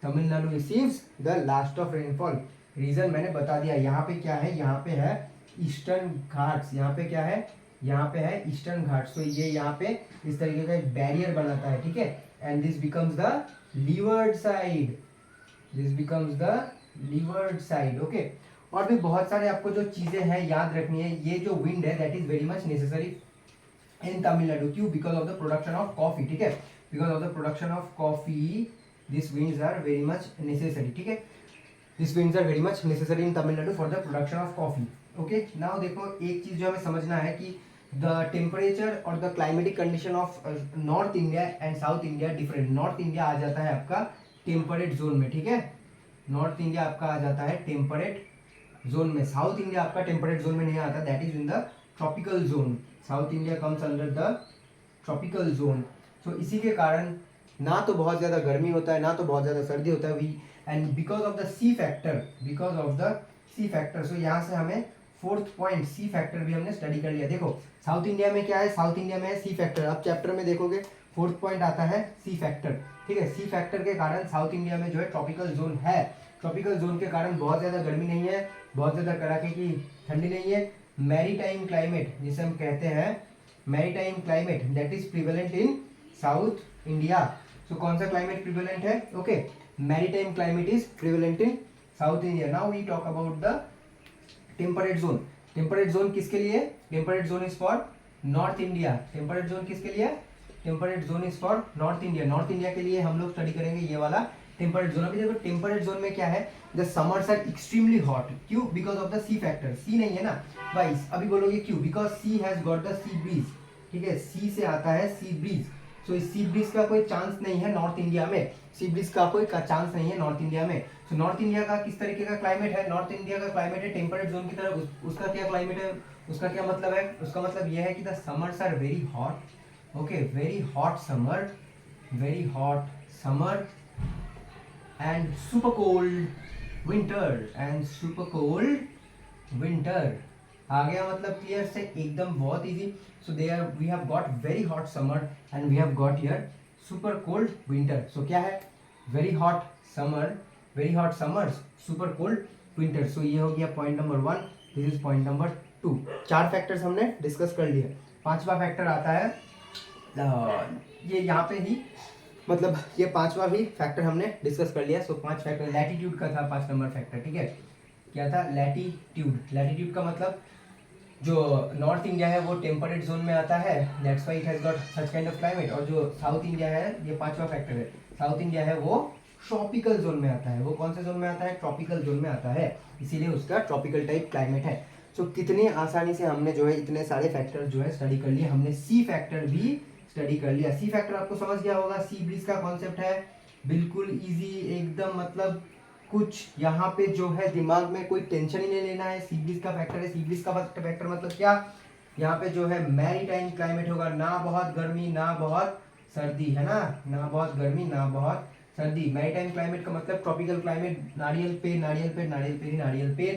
Tamil Nadu receives the last of rainfall. Reason मैंने बता दिया. यहाँ पे क्या है, यहाँ पे है ईस्टर्न घाट्स. यहाँ पे क्या है, यहाँ पे है ईस्टर्न घाट्स. तो ये यहाँ पे इस तरीके का एक बैरियर बनाता है, ठीक है. And this becomes the leeward side. This becomes the leeward side. Okay. और भी बहुत सारे आपको जो चीजें हैं याद रखनी है. ये जो विंड है that is very much necessary in Tamil Nadu. क्यों? Because of the production of coffee, ठीक है. Because of the production of coffee this winds are very much necessary, ठीक है. This winds are very much necessary in Tamil Nadu for the production of coffee. Okay. Now देखो एक चीज जो हमें समझना है कि द टेम्परेचर और the climatic condition of North India and South India different. North India आ जाता है आपका टेम्परेट जोन में, ठीक है. नॉर्थ इंडिया आपका आ जाता है टेम्परेट जोन में. साउथ इंडिया आपका टेम्परेट जोन में नहीं आता, that is in the tropical zone. South India comes under the tropical zone. So इसी के कारण ना तो बहुत ज़्यादा गर्मी होता है ना तो बहुत ज़्यादा सर्दी होता है. We and because of the sea factor, because of the sea factor. So यहाँ से हमें फोर्थ पॉइंट सी फैक्टर भी हमने स्टडी कर लिया. देखो साउथ इंडिया में क्या है, साउथ इंडिया में है सी फैक्टर. अब चैप्टर में देखोगे फोर्थ पॉइंट आता है सी फैक्टर, ठीक है. सी फैक्टर के कारण साउथ इंडिया में जो है ट्रॉपिकल जोन है. ट्रॉपिकल जोन के कारण बहुत ज़्यादा गर्मी नहीं है, बहुत ज़्यादा कड़ाके की ठंडी नहीं है. मैरीटाइम क्लाइमेट जिसे हम कहते हैं, maritime climate that is prevalent in South India. So कौन सा क्लाइमेट प्रिवेलेंट है? Okay, maritime climate is prevalent in South India. Now we talk about the temperate zone. Temperate zone किसके लिए? Temperate zone is for North India. Temperate zone किसके लिए? Temperate zone is for North India. North India के लिए हम लोग study करेंगे ये वाला टेम्परेट जोन. अभी देखो टेम्परेट जोन में क्या है, the summers are extremely hot. क्यों? Because of the sea factor. Sea नहीं है ना वाइस. अभी बोलोगे क्यों? Because sea has got the sea breeze, ठीक है. सी से आता है सी ब्रीज. सो इस सी ब्रीज का कोई चांस नहीं है नॉर्थ इंडिया में. सी ब्रीज का कोई चांस नहीं है नॉर्थ इंडिया में. सो नॉर्थ इंडिया का किस तरीके का क्लाइमेट है? नॉर्थ इंडिया का क्लाइमेट है टेम्परेट जोन की तरह. उसका क्या क्लाइमेट है? उसका क्या मतलब है? उसका मतलब यह है कि the summers are very hot. Okay, very hot summer, very hot summer and super cold winter. And super cold winter आ गया मतलब क्लियर से एकदम बहुत easy. So they are we have got very hot summer and we have got here super cold winter. So क्या है? Very hot summer, very hot summers, super cold winter. So ये हो गया point number 1. This is point number 2. 4 factors हमने discuss कर लिए. 5वां factor आता है ये यहाँ पे ही, मतलब ये 5वां भी फैक्टर हमने डिस्कस कर लिया. सो 5 फैक्टर. लैटिट्यूड का था 5 नंबर फैक्टर, ठीक है. क्या था? लैटिट्यूड. लैटिट्यूड का मतलब जो नॉर्थ इंडिया है वो टेम्परेट जोन में आता है, that's why it has got such kind of climate. और जो साउथ इंडिया है, ये 5वां फैक्टर है, साउथ इंडिया है वो ट्रॉपिकल जोन में आता है. वो कौन से जोन में आता है? ट्रॉपिकल जोन में आता है, इसीलिए उसका ट्रॉपिकल टाइप क्लाइमेट है. सो कितनी आसानी से हमने जो है इतने सारे फैक्टर जो है स्टडी कर लिए. हमने सी फैक्टर भी स्टडी कर लिया. सी फैक्टर आपको समझ गया होगा. सी ब्रीज का कॉन्सेप्ट है बिल्कुल इजी एकदम. मतलब कुछ यहाँ पे जो है दिमाग में कोई टेंशन ही नहीं लेना है. सी ब्रीज का फैक्टर है. सी ब्रीज का फैक्टर मतलब क्या? यहाँ पे जो है मैरीटाइम क्लाइमेट होगा. ना बहुत गर्मी ना बहुत सर्दी, है ना. ना बहुत गर्मी ना बहुत सर्दी. मैरीटाइम क्लाइमेट का मतलब ट्रॉपिकल क्लाइमेट. नारियल पेड़, नारियल पेड़, नारियल पेड़, नारियल पेड़.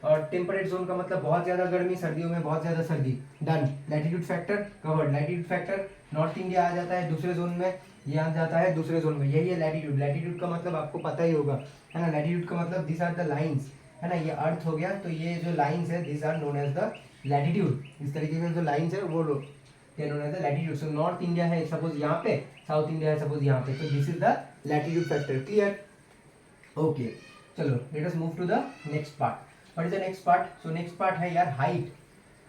और टेम्परेट जोन का मतलब बहुत ज्यादा गर्मी, सर्दियों में बहुत ज्यादा सर्दी. Done. Latitude factor covered. Latitude factor north India आ जाता है दूसरे जोन में, ये आ जाता है दूसरे जोन में. यही है लैटिट्यूड. लैटिट्यूड का मतलब आपको पता ही होगा, है ना. लैटिट्यूड का मतलब दिस आर द लाइंस, है ना. ये अर्थ हो गया, तो ये जो लाइंस है this are known as the latitude. इस तरीके के जो लाइंस है वो known as the latitude. So north India है सपोज यहाँ पे, साउथ इंडिया है सपोज यहाँ पे, तो this is the latitude factor. Clear? Okay, चलो let us move to the next part. What is the next part? So next part है यार हाइट.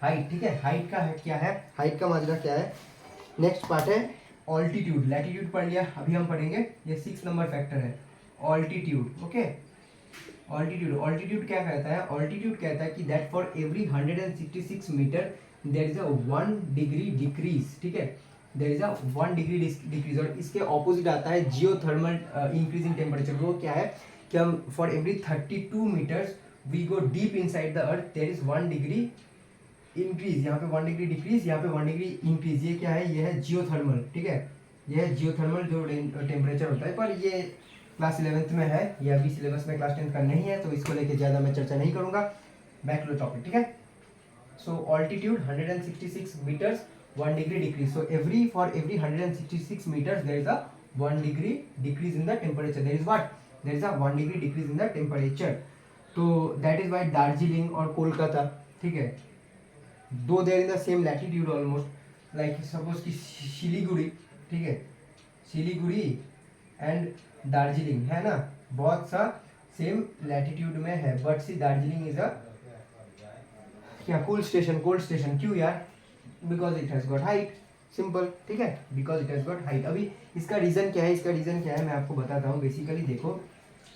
हाइट, ठीक है. हाइट का है क्या है? हाइट का माजरा क्या है? नेक्स्ट पार्ट है ऑल्टीट्यूड. लैटिट्यूड पढ़ लिया, अभी हम पढ़ेंगे ये 6 नंबर फैक्टर है ऑल्टीट्यूड. Okay, altitude. ऑल्टीट्यूड क्या कहता है? ऑल्टीट्यूड कहता है कि that for every 166 metre there is a 1 degree decrease, ठीक है. There is a 1 degree decrease. और इसके ऑपोजिट आता है जियोथर्मल इंक्रीज इन टेम्परेचर. वो क्या है कि हम for every 32 metres we go deep inside the earth, there is 1 degree increase. यहाँ पे 1 डिग्री डिक्रीज, यहाँ पे 1 डिग्री इंक्रीज. ये क्या है? ये है जियोथर्मल, ठीक है. ये है जियोथर्मल जो टेम्परेचर होता है. पर ये क्लास 11th में है, ये अभी सिलेबस में क्लास 10th का नहीं है, तो इसको लेके ज़्यादा मैं चर्चा नहीं करूँगा. बैक टू द टॉपिक, ठीक है. सो altitude 166 metres 1 degree decrease. So for every 166 meters there is a 1 degree decrease in the temperature. There is what? There is a 1 degree decrease in the temperature. तो that is why Darjeeling और कोलकाता, ठीक है, though they're in the same latitude almost, like suppose कि सिलीगुड़ी, ठीक है, Siliguri and Darjeeling है ना, बहुत सा सेम लैटिट्यूड में है, but see Darjeeling is a क्या कोल्ड स्टेशन, क्यों यार? Because it has got height, simple, ठीक है, because it has got height. अभी इसका रीजन क्या है, मैं आपको बताता हूँ। बेसिकली देखो,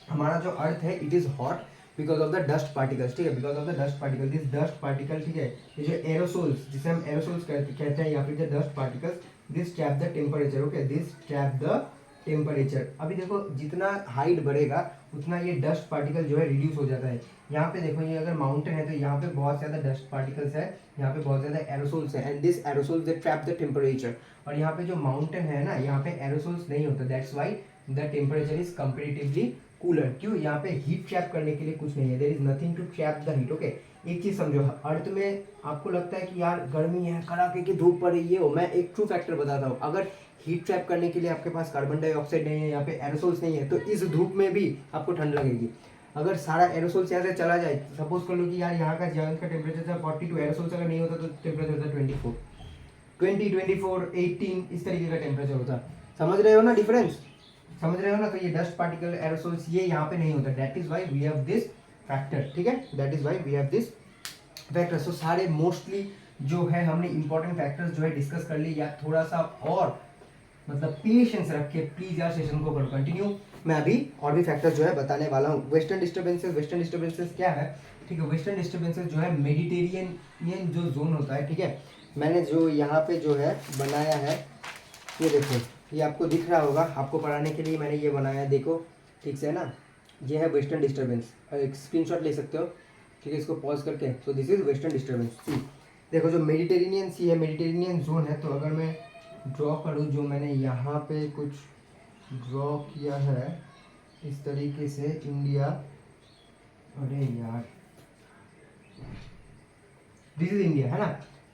हमारा जो अर्थ है it is hot because of the dust particles, ठीक है, because of the dust particle, this dust particle, ठीक है, ये जो एरोसोल्स, जिसे हम एरोसोल्स कहते हैं, या फिर जो dust particles, this trap the temperature, okay, this trap the temperature. अभी देखो, जितना हाइट बढ़ेगा उतना ये डस्ट पार्टिकल जो है रिड्यूस हो जाता है। यहाँ पे देखो, ये अगर माउंटेन है तो यहाँ पे बहुत ज़्यादा डस्ट पार्टिकल्स है, यहाँ पे बहुत ज़्यादा एरोसोल्स है, and this aerosols they trap the temperature. और यहाँ पे जो माउंटेन है ना, यहाँ पे एरोसोल्स नहीं होता, that's why the temperature is comparatively cooler. क्यों? यहाँ पे हीट ट्रैप करने के लिए कुछ नहीं है, there is nothing to trap the heat, okay. एक चीज समझो, अर्थ में आपको लगता है कि यार गर्मी है, कड़ाके की धूप पड़ रही है, मैं एक ट्रू फैक्टर बताता हूँ, अगर हीट ट्रैप करने के लिए आपके पास कार्बन डाइऑक्साइड नहीं है, यहाँ पे एरोसोल्स नहीं है, तो इस धूप में भी आपको ठंड लगेगी। अगर सारा एरोसोल्स यहाँ से चला जाए, सपोज कर लो कि यार यहाँ का जगह का टेम्परेचर था 42, एरोसोल्स अगर नहीं होता तो टेम्परेचर था 24, 18 इस तरीके का टेम्परेचर होता। समझ रहे हो ना डिफरेंस? समझ रहे हो ना? तो ये डस्ट पार्टिकल एरोसोल्स ये यहाँ पे नहीं होता, that is why we have this factor, ठीक है, that is why we have this factor. So सारे मोस्टली जो है हमने इंपॉर्टेंट फैक्टर्स जो है डिस्कस कर ली, या थोड़ा सा और मतलब पेशेंस रख के प्लीज यार सेशन को करो कंटिन्यू। मैं अभी और भी फैक्टर जो है बताने वाला हूँ। वेस्टर्न डिस्टर्बेंसेस क्या है, ठीक है, वेस्टर्न डिस्टर्बेंसेस जो है मेडिटेरियन जो जोन होता है, ठीक है, मैंने जो यहाँ पे जो है बनाया है, ये देखो, ये आपको दिख रहा होगा, आपको पढ़ाने के लिए मैंने ये बनाया है, देखो ठीक से है ना, ये है वेस्टर्न डिस्टर्बेंस, एक स्क्रीनशॉट ले सकते हो, ठीक है, इसको पॉज करके। So this is western disturbance see. देखो जो मेडिटेरेनियन सी है, मेडिटेरेनियन जोन है, तो अगर मैं ड्रॉ करूँ, जो मैंने यहाँ पे कुछ ड्रॉ किया है इस तरीके से, इंडिया, अरे यार दिस इज इंडिया है ना,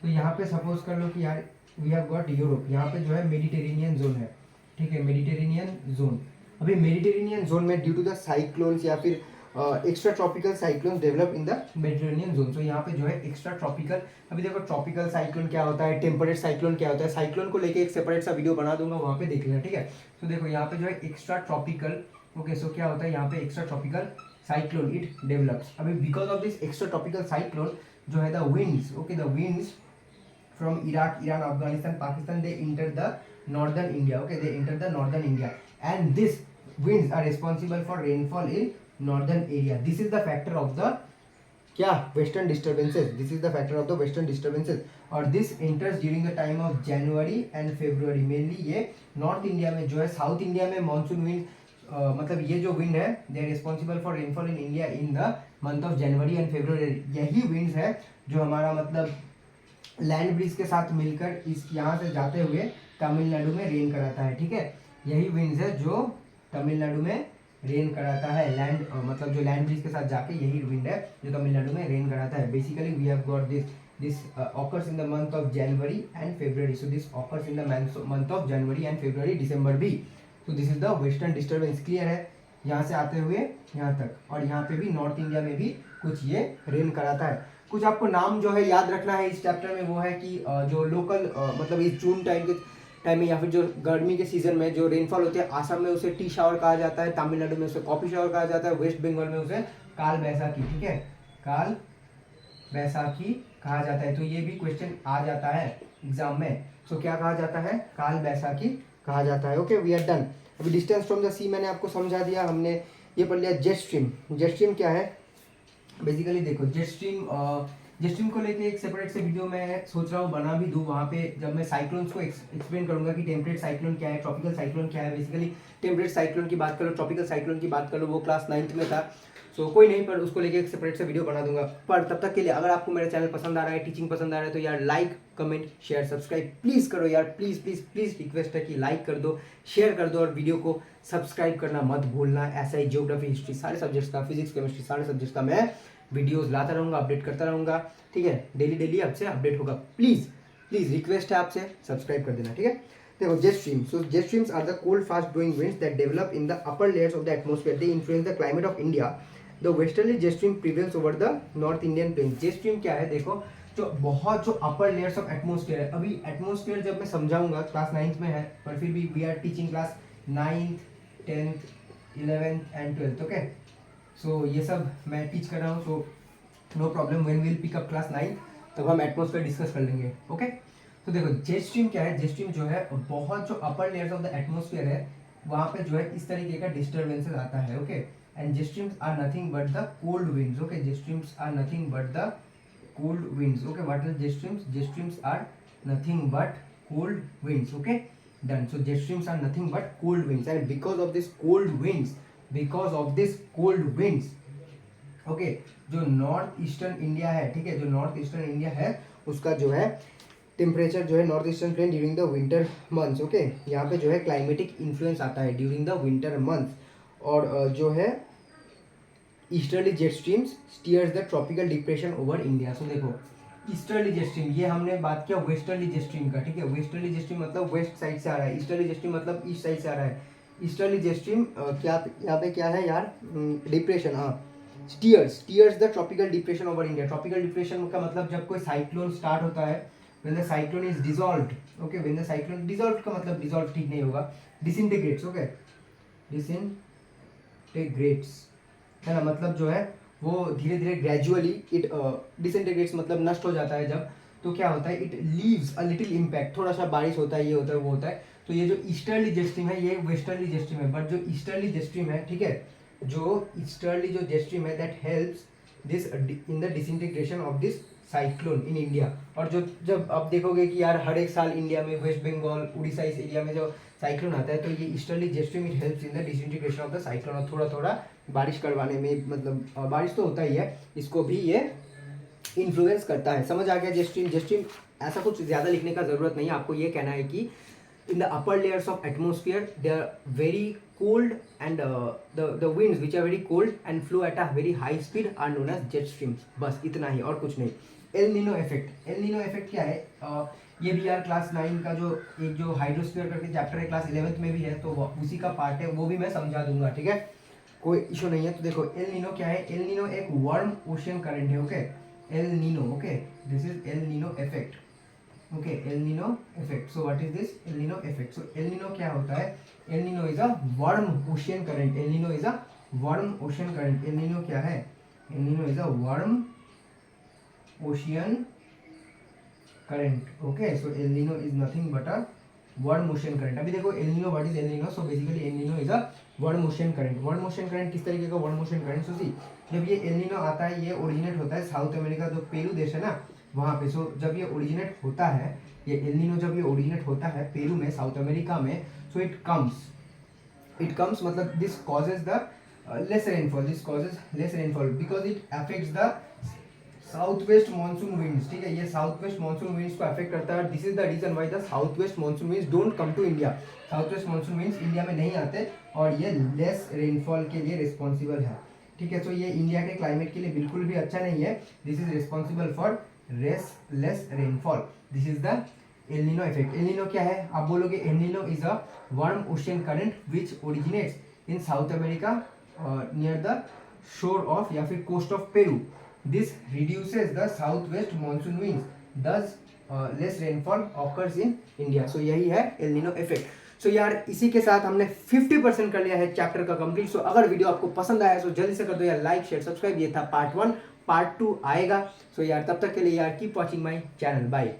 तो यहाँ पे सपोज कर लो कि यार वी हैव गॉट यूरोप, यहाँ पे जो है मेडिटेरेनियन जोन है, ठीक है, मेडिटेरेनियन जोन। अभी मेडिटेरेनियन जोन में ड्यू टू द साइक्लोन्स या फिर extra tropical cyclone develop in the Mediterranean zone, तो यहाँ पे जो है एक्स्ट्रा ट्रॉपिकल, अभी देखो ट्रॉपिकल साइक्लोन क्या होता है, टेम्परेट साइक्लोन क्या होता है, साइक्लोन को लेके एक सेपरेट सा वीडियो बना दूंगा, वहाँ पे देख लेना, ठीक है। तो देखो यहाँ पे जो है एक्स्ट्रा ट्रॉपिकल, ओके, सो क्या होता है यहाँ पे extra tropical cyclone it develops. अभी because of this extra tropical cyclone जो है the winds, okay, the winds from Iraq, Iran, Afghanistan, Pakistan, they enter the northern India, okay, they enter the northern India, and these winds are responsible for rainfall in northern area. This is the factor of the क्या western disturbances, this is the factor of the western disturbances, और this enters during the time of January and February. Mainly ये north India में जो है, south India में monsoon wind, मतलब ये जो विंड है they are responsible for rainfall in India in the month of January and February. यही विंड्स है जो हमारा मतलब लैंड ब्रिज के साथ मिलकर इस यहाँ से जाते हुए तमिलनाडु में रेन कराता है, ठीक है, यही विंड्स है जो तमिलनाडु में रेन कराता है, लैंड मतलब जो लैंड ब्रिज के साथ जाके यही विंड है जो तमिलनाडु में रेन कराता है। Basically we have got this occurs in the month of January and February, so this occurs in the month of January and February, दिसंबर भी। तो this is the western disturbance, clear है, यहाँ से आते हुए यहाँ तक, और यहाँ पे भी नॉर्थ इंडिया में भी कुछ ये रेन कराता है। कुछ आपको नाम जो है याद रखना है इस चैप्टर में, वो है कि जो लोकल मतलब इस जून टाइम में या फिर जो गर्मी के सीजन में जो रेनफॉल होती है, आसाम में उसे टी शावर कहा जाता है, तमिलनाडु में उसे कॉफी शावर कहा जाता है, वेस्ट बंगाल में उसे काल बैसाखी, ठीक है, काल बैसाखी कहा जाता है। तो ये भी क्वेश्चन आ जाता है एग्जाम में। सो क्या कहा जाता है? काल बैसाखी कहा जाता है। Okay, we are done. अभी डिस्टेंस फ्रॉम द सी मैंने आपको समझा दिया, हमने ये पढ़ लिया। जेट स्ट्रीम, जेट स्ट्रीम क्या है? बेसिकली देखो जेट स्ट्रीम को लेके एक सेपरेट से वीडियो मैं सोच रहा हूँ बना भी दूँ। वहाँ पे जब मैं साइक्लोन्स को एक्सप्लेन करूँगा कि टेम्परेट साइक्लोन क्या है, ट्रॉपिकल साइक्लोन क्या है। बेसिकली टेम्परेट साइक्लोन की बात करो, ट्रॉपिकल साइक्लोन की बात करो, वो क्लास 9th में था। सो कोई नहीं, पर उसको लेके एक सेपरेट से वीडियो बना दूंगा। पर तब तक के लिए अगर आपको मेरा चैनल पसंद आ रहा है, टीचिंग पसंद आ रहा है, तो यार like, comment, share, subscribe please करो यार, प्लीज़ प्लीज़ प्लीज़ रिक्वेस्ट है कि लाइक कर दो, शेयर कर दो, और वीडियो को सब्सक्राइब करना मत भूलना। ऐसा ही ज्योग्राफी, हिस्ट्री, सारे सब्जेक्ट्स का, फिजिक्स, केमिस्ट्री, सारे सब्जेक्ट्स का मैं वीडियोस लाता रहूँगा, अपडेट करता रहूँगा। ठीक है, डेली आपसे अपडेट होगा। प्लीज़ प्लीज़ रिक्वेस्ट है आपसे सब्सक्राइब कर देना, ठीक है। देखो jet stream, so jet streams are the cold fast blowing winds that develop in the upper layers of the atmosphere. They influence the climate of India. The westerly jet stream prevails over the North Indian plains. Jet stream क्या है, देखो जो बहुत जो upper layers of atmosphere है, अभी atmosphere जब मैं समझाऊंगा क्लास 9th में है, पर फिर भी we are teaching class 9th 10th 11th and 12th, okay. So ये सब मैं टीच कर रहा हूँ, so no problem, when we will pick up class 9 तब हम एटमोस्फेयर डिस्कस कर लेंगे, ओके। तो देखो जेट स्ट्रीम क्या है, जेट स्ट्रीम जो है बहुत जो upper layers of the atmosphere है वहाँ पे जो है इस तरीके का डिस्टर्बेंसेस आता है, okay. And jet streams are nothing but the cold winds, okay. Jet streams are nothing but the cold winds, okay. What are jet streams? Jet streams are nothing but cold winds, okay. Done. So jet streams are nothing but cold winds, and because of this cold winds, okay, जो north eastern India है, ठीक है, जो north eastern India है उसका जो है temperature जो है north eastern plane during the winter months, okay. यहाँ पे जो है क्लाइमेटिक इन्फ्लुएंस आता है ड्यूरिंग द विंटर मंथ्स, और जो है easterly jet streams steers the tropical depression over India. So देखो ईस्टर्ली जेट स्ट्रीम, ये हमने बात किया वेस्टर्ली जेट स्ट्रीम का, ठीक है। वेस्टर्ली जेट स्ट्रीम मतलब वेस्ट साइड से आ रहा है, ईस्टर्ली जेट स्ट्रीम मतलब ईस्ट साइड से आ रहा है। ईस्टर्ली जेट स्ट्रीम क्या यहाँ पे क्या है यार, डिप्रेशन, हाँ, stairs the tropical depression over India. Tropical depression का मतलब जब कोई साइक्लोन स्टार्ट होता है, when the cyclone is dissolved, okay. When the cyclone dissolved का मतलब डिसॉल्व ठीक नहीं होगा, डिसइंटीग्रेट्स, ओके, डिसइंटीग्रेट्स है ना, मतलब जो है वो धीरे धीरे ग्रेजुअली इट डिसइंटीग्रेट्स मतलब नष्ट हो जाता है जब, तो क्या होता है, it leaves a little impact, थोड़ा सा बारिश होता है, ये होता है वो होता है। तो ये जो ईस्टर्ली जेट स्ट्रीम है ये वेस्टर्ली जेट स्ट्रीम है, बट जो ईस्टर्ली जेट स्ट्रीम है, ठीक है, जो ईस्टर्ली जो जेट स्ट्रीम है that helps this in the disintegration of this cyclone in India. और जो जब आप देखोगे कि यार हर एक साल इंडिया में वेस्ट बंगाल उड़ीसा इस एरिया में जो साइक्लोन आता है, तो ये easterly jet stream it helps in the disintegration of the cyclone, और थोड़ा थोड़ा बारिश करवाने में, मतलब बारिश तो होता ही है, इसको भी ये इन्फ्लुएंस करता है। समझ आ गया जेट स्ट्रीम? जेट स्ट्रीम ऐसा कुछ ज़्यादा लिखने का ज़रूरत नहीं है, आपको ये कहना है कि in the upper layers of atmosphere they are very cold, and the winds which are very cold and flow at a very high speed are known as jet streams. बस इतना ही और कुछ नहीं। L Nino effect, El Nino effect क्या है, ये भी यार क्लास 9 का जो एक जो हाइड्रोस्फीयर करके चैप्टर है क्लास 11th में भी है, तो उसी का पार्ट है, वो भी मैं समझा दूंगा, ठीक है, कोई इशू नहीं है। तो देखो एल नीनो क्या है, एल नीनो एक वार्म ओशियन करंट है, okay. El Nino, okay, this is L Nino effect, okay, L Nino effect. So what is this L Nino effect? So L Nino क्या होता है, L Nino is a warm ocean current, L Nino is a warm ocean current. L Nino क्या है, L Nino is a warm ocean current, okay. So L Nino is nothing but a warm ocean current. अभी देखो El Nino, what is El Nino? So basically L Nino is a warm ocean current. Warm ocean current किस तरीके का warm ocean current? सो सी, जब ये El Nino आता है, ये ओरिजिनेट होता है साउथ अमेरिका, जो पेरू देश है ना वहाँ पे। सो जब ये ओरिजिनेट होता है, ये एल नीनो जब ये ओरिजिनेट होता है पेरू में, साउथ अमेरिका में, सो इट कम्स मतलब this causes the less rainfall, this causes less rainfall because it affects the south west monsoon winds, ठीक है, ये साउथ वेस्ट मानसून विंड्स को अफेक्ट करता है। This is the reason why the south west monsoon winds don't come to India. South west monsoon winds India में नहीं आते, और ये लेस रेनफॉल के लिए रिस्पॉन्सिबल है, ठीक है। सो ये इंडिया के क्लाइमेट के लिए बिल्कुल भी अच्छा नहीं है। This is responsible for less rainfall, this is the El Nino effect. El Nino क्या है, आप बोलोगे El Nino is a warm ocean current which originates in South America near the shore of या फिर coast of Peru. This reduces the south west monsoon winds, thus less rainfall occurs in India. So यही है L Nino effect. सो यार इसी के साथ हमने 50% कर लिया है चैप्टर का कंप्लीट। सो अगर वीडियो आपको पसंद आया तो जल्दी से कर दो यार लाइक शेयर सब्सक्राइब। ये था पार्ट 1, पार्ट 2 आएगा। सो यार तब तक के लिए यार keep watching my channel, bye.